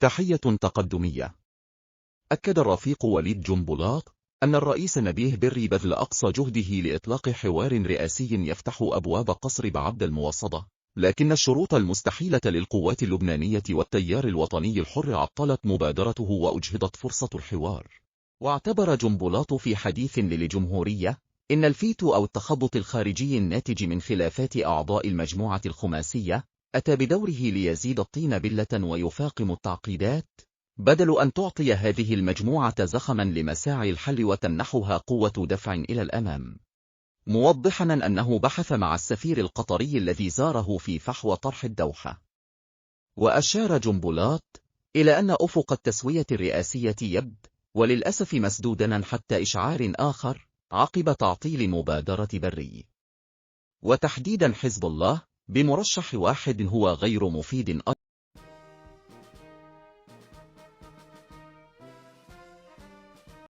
تحية تقدمية. أكد الرفيق وليد جنبلاط أن الرئيس نبيه بري بذل أقصى جهده لإطلاق حوار رئاسي يفتح أبواب قصر بعبد الموصدة، لكن الشروط المستحيلة للقوات اللبنانية والتيار الوطني الحر عطلت مبادرته وأجهضت فرصة الحوار. واعتبر جنبلاط في حديث للجمهورية إن الفيتو أو التخبط الخارجي الناتج من خلافات أعضاء المجموعة الخماسية أتى بدوره ليزيد الطين بلة ويفاقم التعقيدات، بدل أن تعطي هذه المجموعة زخما لمساعي الحل وتمنحها قوة دفع إلى الأمام، موضحا أنه بحث مع السفير القطري الذي زاره في فحوى طرح الدوحة. وأشار جنبلاط إلى أن أفق التسوية الرئاسية يبدو وللأسف مسدودا حتى إشعار آخر عقب تعطيل مبادرة بري، وتحديدا حزب الله بمرشح واحد هو غير مفيد